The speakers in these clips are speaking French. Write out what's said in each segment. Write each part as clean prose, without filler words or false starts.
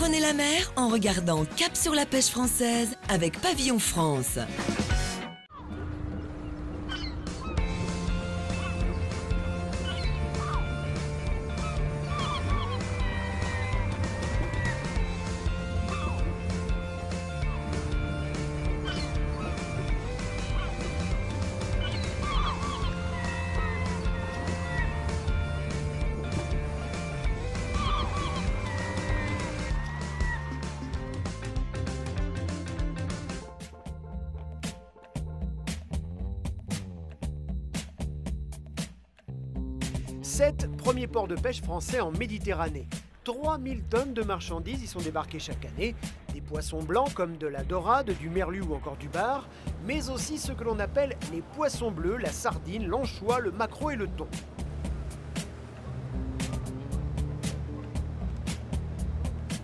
Prenez la mer en regardant Cap sur la pêche française avec Pavillon France. Sept premiers ports de pêche français en Méditerranée. 3000 tonnes de marchandises y sont débarquées chaque année. Des poissons blancs comme de la dorade, du merlu ou encore du bar, mais aussi ce que l'on appelle les poissons bleus, la sardine, l'anchois, le maquereau et le thon.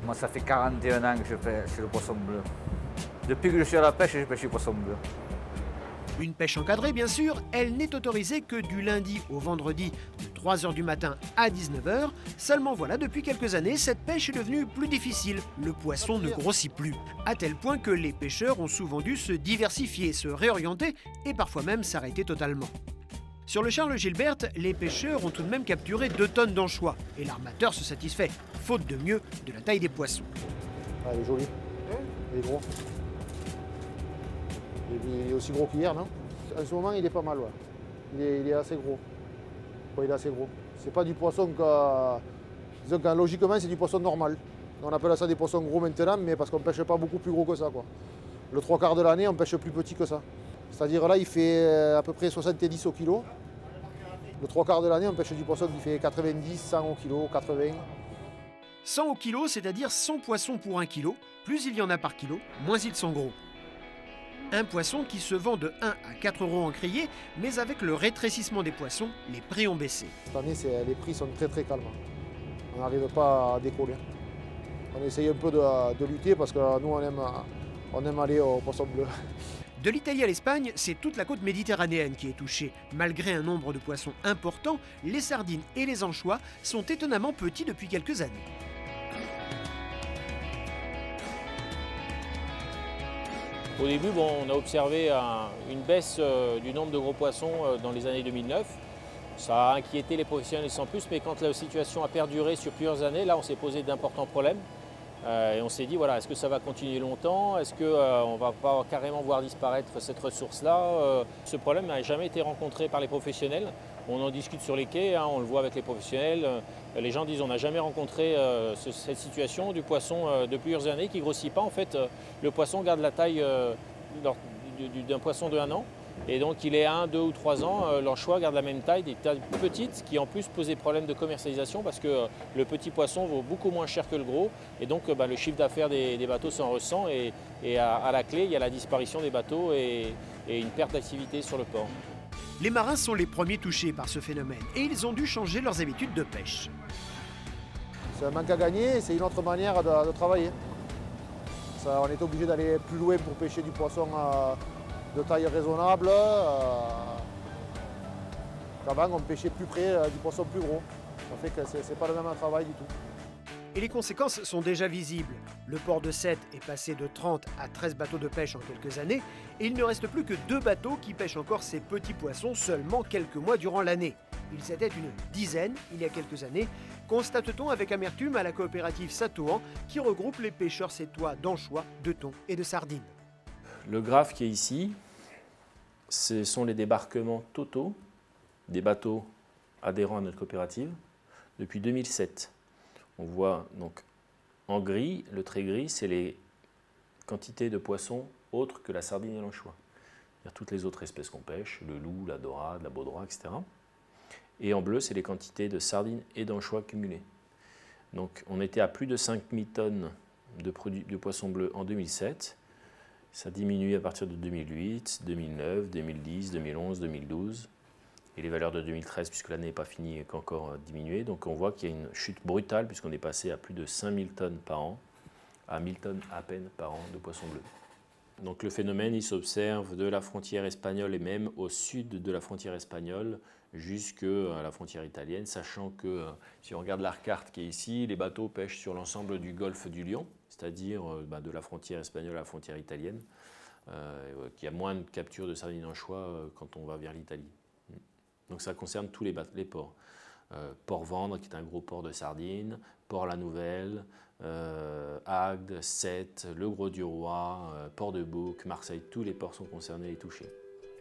Moi, ça fait 41 ans que je pêche le poisson bleu. Depuis que je suis à la pêche, je pêche le poisson bleu. Une pêche encadrée, bien sûr, elle n'est autorisée que du lundi au vendredi de 3 h du matin à 19 h. Seulement voilà, depuis quelques années, cette pêche est devenue plus difficile. Le poisson ne grossit plus, à tel point que les pêcheurs ont souvent dû se diversifier, se réorienter et parfois même s'arrêter totalement. Sur le Charles Gilbert, les pêcheurs ont tout de même capturé 2 tonnes d'anchois et l'armateur se satisfait, faute de mieux, de la taille des poissons. Ah, il est joli, il est gros. Il est aussi gros qu'hier, non? En ce moment, il est pas mal, ouais. Il est assez gros. Ouais, il est assez gros. C'est pas du poisson que... Disons que logiquement, c'est du poisson normal. On appelle ça des poissons gros maintenant, mais parce qu'on ne pêche pas beaucoup plus gros que ça, quoi. Le 3/4 de l'année, on pêche plus petit que ça. C'est-à-dire là, il fait à peu près 70 au kilo. Le 3/4 de l'année, on pêche du poisson qui fait 90, 100 au kilo, 80. 100 au kilo, c'est-à-dire 100 poissons pour 1 kilo. Plus il y en a par kilo, moins ils sont gros. Un poisson qui se vend de 1 à 4 € en criée, mais avec le rétrécissement des poissons, les prix ont baissé. Cette année, les prix sont très très calmes. On n'arrive pas à décoller. On essaye un peu de lutter parce que nous, on aime aller au poisson bleu. De l'Italie à l'Espagne, c'est toute la côte méditerranéenne qui est touchée. Malgré un nombre de poissons important, les sardines et les anchois sont étonnamment petits depuis quelques années. Au début, on a observé une baisse du nombre de gros poissons dans les années 2009. Ça a inquiété les professionnels sans plus, mais quand la situation a perduré sur plusieurs années, là on s'est posé d'importants problèmes. Et on s'est dit, voilà, est-ce que ça va continuer longtemps? Est-ce qu'on va pas carrément voir disparaître cette ressource-là? Ce problème n'a jamais été rencontré par les professionnels. On en discute sur les quais, on le voit avec les professionnels. Les gens disent on n'a jamais rencontré cette situation du poisson de plusieurs années qui ne grossit pas. En fait, le poisson garde la taille d'un poisson de 1 an. Et donc il est 1, 2 ou 3 ans, l'anchois garde la même taille, des tailles petites qui en plus posent des problèmes de commercialisation parce que le petit poisson vaut beaucoup moins cher que le gros. Et donc le chiffre d'affaires des bateaux s'en ressent et à la clé il y a la disparition des bateaux et une perte d'activité sur le port. Les marins sont les premiers touchés par ce phénomène et ils ont dû changer leurs habitudes de pêche. C'est un manque à gagner, c'est une autre manière de travailler. On est obligé d'aller plus loin pour pêcher du poisson de taille raisonnable. Avant, on pêchait plus près du poisson plus gros. Ça fait que ce n'est pas le même travail du tout. Et les conséquences sont déjà visibles. Le port de Sète est passé de 30 à 13 bateaux de pêche en quelques années et il ne reste plus que 2 bateaux qui pêchent encore ces petits poissons seulement quelques mois durant l'année. Ils étaient une dizaine il y a quelques années, constate-t-on avec amertume à la coopérative Satoan qui regroupe les pêcheurs sétois d'anchois, de thon et de sardines. Le graphe qui est ici, ce sont les débarquements totaux des bateaux adhérents à notre coopérative depuis 2007. On voit donc en gris, le trait gris, c'est les quantités de poissons autres que la sardine et l'anchois. C'est-à-dire toutes les autres espèces qu'on pêche, le loup, la dorade, la baudroie, etc. Et en bleu, c'est les quantités de sardines et d'anchois cumulées. Donc on était à plus de 5000 tonnes de poissons bleus en 2007. Ça diminue à partir de 2008, 2009, 2010, 2011, 2012. Et les valeurs de 2013, puisque l'année n'est pas finie, qu'encore diminué. Donc on voit qu'il y a une chute brutale, puisqu'on est passé à plus de 5000 tonnes par an, à 1000 tonnes à peine par an de poissons bleus. Donc le phénomène, il s'observe de la frontière espagnole et même au sud de la frontière espagnole jusqu'à la frontière italienne, sachant que si on regarde la carte qui est ici, les bateaux pêchent sur l'ensemble du golfe du Lion, c'est-à-dire de la frontière espagnole à la frontière italienne, qu'il y a moins de capture de sardines anchois quand on va vers l'Italie. Donc ça concerne tous les ports. Port-Vendre, qui est un gros port de sardines, Port-la-Nouvelle, Agde, Sète, le Gros-du-Roi, Port-de-Bouc, Marseille, tous les ports sont concernés et touchés.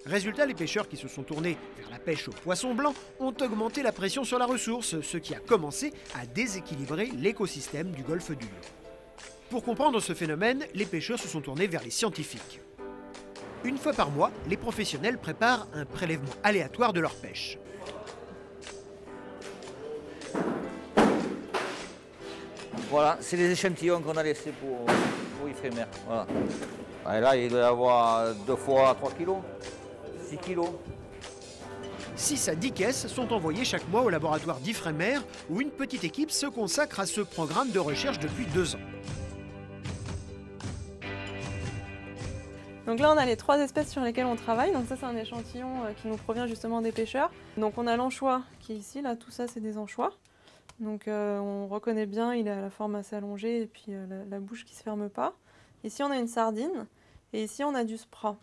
Résultat, les pêcheurs qui se sont tournés vers la pêche au poisson blanc ont augmenté la pression sur la ressource, ce qui a commencé à déséquilibrer l'écosystème du golfe du Lion. Pour comprendre ce phénomène, les pêcheurs se sont tournés vers les scientifiques. Une fois par mois, les professionnels préparent un prélèvement aléatoire de leur pêche. Voilà, c'est les échantillons qu'on a laissés pour Ifremer. Voilà. Et là, il doit y avoir 2 fois 3 kg, 6 kg. 6 à 10 caisses sont envoyées chaque mois au laboratoire d'Ifremer, où une petite équipe se consacre à ce programme de recherche depuis 2 ans. Donc là, on a les 3 espèces sur lesquelles on travaille. Donc ça, c'est un échantillon qui nous provient justement des pêcheurs. Donc on a l'anchois qui est ici. Là, tout ça, c'est des anchois. Donc on reconnaît bien, il a la forme assez allongée et puis la bouche qui ne se ferme pas. Ici, on a une sardine et ici, on a du sprat.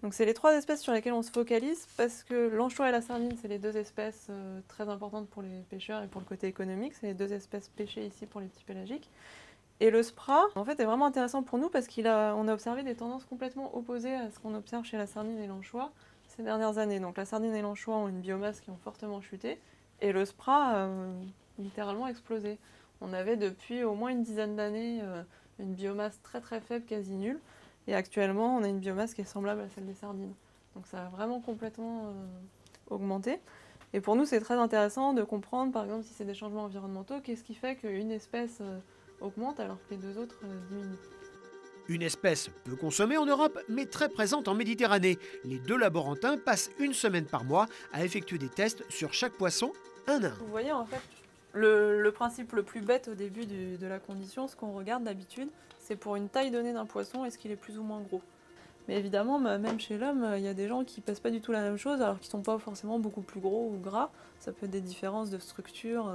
Donc c'est les 3 espèces sur lesquelles on se focalise parce que l'anchois et la sardine, c'est les 2 espèces très importantes pour les pêcheurs et pour le côté économique. C'est les 2 espèces pêchées ici pour les petits pélagiques. Et le sprat, en fait, est vraiment intéressant pour nous parce qu'on a observé des tendances complètement opposées à ce qu'on observe chez la sardine et l'anchois ces dernières années. Donc la sardine et l'anchois ont une biomasse qui ont fortement chuté et le sprat a littéralement explosé. On avait depuis au moins une dizaine d'années une biomasse très très faible, quasi nulle. Et actuellement, on a une biomasse qui est semblable à celle des sardines. Donc ça a vraiment complètement augmenté. Et pour nous, c'est très intéressant de comprendre, par exemple, si c'est des changements environnementaux, qu'est-ce qui fait qu'une espèce augmente alors que les 2 autres diminuent. Une espèce peu consommée en Europe, mais très présente en Méditerranée. Les 2 laborantins passent 1 semaine par mois à effectuer des tests sur chaque poisson, un à un. Vous voyez, en fait, le principe le plus bête au début de la condition, ce qu'on regarde d'habitude, c'est pour une taille donnée d'un poisson, est-ce qu'il est plus ou moins gros. Mais évidemment, même chez l'homme, il y a des gens qui pèsent pas du tout la même chose, alors qu'ils ne sont pas forcément beaucoup plus gros ou gras. Ça peut être des différences de structure.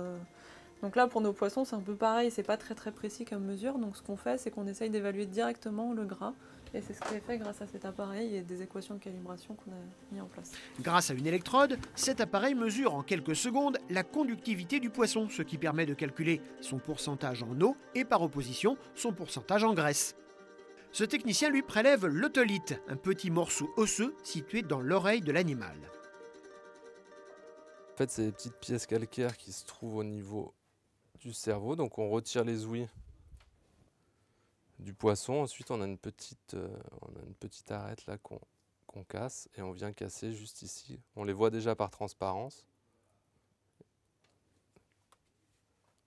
Donc là, pour nos poissons, c'est un peu pareil, c'est pas très très précis comme mesure. Donc ce qu'on fait, c'est qu'on essaye d'évaluer directement le gras. Et c'est ce qui est fait grâce à cet appareil et des équations de calibration qu'on a mis en place. Grâce à une électrode, cet appareil mesure en quelques secondes la conductivité du poisson, ce qui permet de calculer son pourcentage en eau et par opposition son pourcentage en graisse. Ce technicien lui prélève l'otolite, un petit morceau osseux situé dans l'oreille de l'animal. En fait, c'est des petites pièces calcaires qui se trouvent au niveau du cerveau, donc on retire les ouïes du poisson. Ensuite, on a une petite arête là qu'on casse et on vient casser juste ici. On les voit déjà par transparence.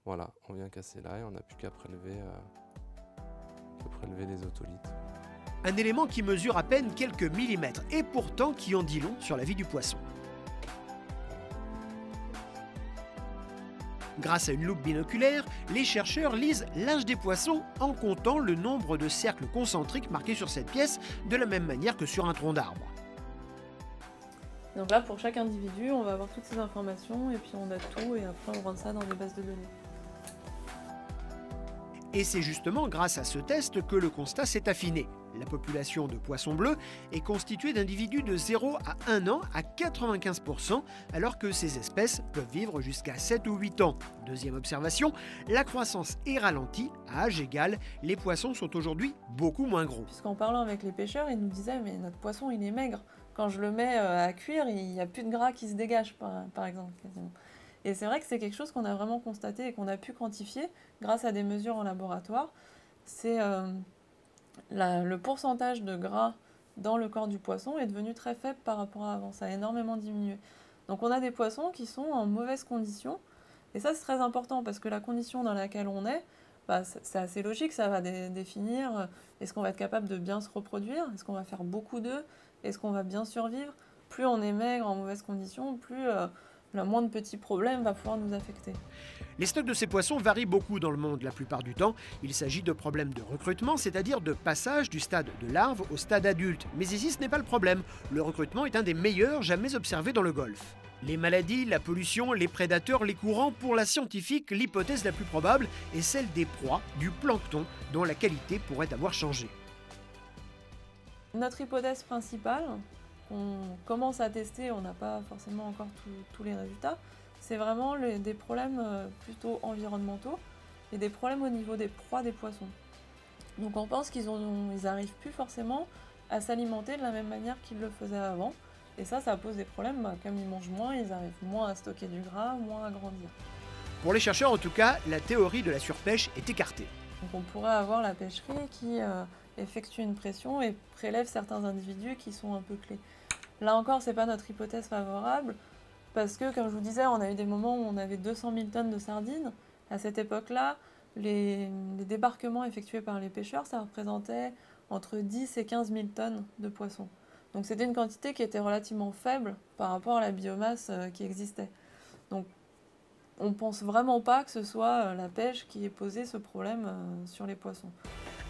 Voilà, on vient casser là et on n'a plus qu'à prélever les otolithes. Un élément qui mesure à peine quelques millimètres et pourtant qui en dit long sur la vie du poisson. Grâce à une loupe binoculaire, les chercheurs lisent l'âge des poissons en comptant le nombre de cercles concentriques marqués sur cette pièce, de la même manière que sur un tronc d'arbre. Donc là, pour chaque individu, on va avoir toutes ces informations et puis on a tout et après on rentre ça dans des bases de données. Et c'est justement grâce à ce test que le constat s'est affiné. La population de poissons bleus est constituée d'individus de 0 à 1 an à 95%, alors que ces espèces peuvent vivre jusqu'à 7 ou 8 ans. Deuxième observation, la croissance est ralentie, à âge égal, les poissons sont aujourd'hui beaucoup moins gros. Puisqu'en parlant avec les pêcheurs, ils nous disaient « mais notre poisson il est maigre, quand je le mets à cuire, il n'y a plus de gras qui se dégage par exemple. » Et c'est vrai que c'est quelque chose qu'on a vraiment constaté et qu'on a pu quantifier grâce à des mesures en laboratoire. C'est le pourcentage de gras dans le corps du poisson est devenu très faible par rapport à avant. Ça a énormément diminué. Donc on a des poissons qui sont en mauvaise condition. Et ça, c'est très important parce que la condition dans laquelle on est, c'est assez logique. Ça va définir est-ce qu'on va être capable de bien se reproduire, est-ce qu'on va faire beaucoup d'œufs, est-ce qu'on va bien survivre. Plus on est maigre, en mauvaise condition, plus le moindre petit problème va pouvoir nous affecter. Les stocks de ces poissons varient beaucoup dans le monde. La plupart du temps, il s'agit de problèmes de recrutement, c'est-à-dire de passage du stade de larve au stade adulte. Mais ici, ce n'est pas le problème. Le recrutement est un des meilleurs jamais observés dans le golfe. Les maladies, la pollution, les prédateurs, les courants, pour la scientifique, l'hypothèse la plus probable est celle des proies, du plancton, dont la qualité pourrait avoir changé. Notre hypothèse principale, qu'on commence à tester, on n'a pas forcément encore tous les résultats, c'est vraiment des problèmes plutôt environnementaux et des problèmes au niveau des proies des poissons. Donc on pense qu'ils n'arrivent plus forcément à s'alimenter de la même manière qu'ils le faisaient avant. Et ça pose des problèmes, comme ils mangent moins, ils arrivent moins à stocker du gras, moins à grandir. Pour les chercheurs en tout cas, la théorie de la surpêche est écartée. Donc on pourrait avoir la pêcherie qui effectue une pression et prélève certains individus qui sont un peu clés. Là encore, ce n'est pas notre hypothèse favorable, parce que, comme je vous disais, on a eu des moments où on avait 200 000 tonnes de sardines. À cette époque-là, les débarquements effectués par les pêcheurs, ça représentait entre 10 et 15 000 tonnes de poissons. Donc c'était une quantité qui était relativement faible par rapport à la biomasse qui existait. Donc on ne pense vraiment pas que ce soit la pêche qui ait posé ce problème sur les poissons.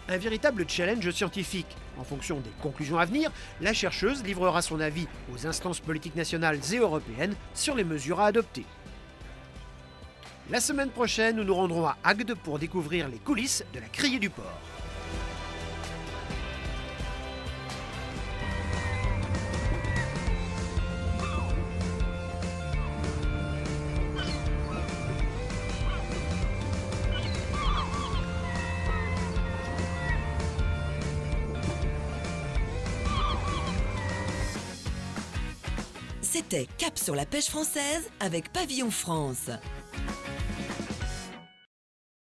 Un véritable challenge scientifique. En fonction des conclusions à venir, la chercheuse livrera son avis aux instances politiques nationales et européennes sur les mesures à adopter. La semaine prochaine, nous nous rendrons à Agde pour découvrir les coulisses de la criée du porc. C'était Cap sur la pêche française avec Pavillon France.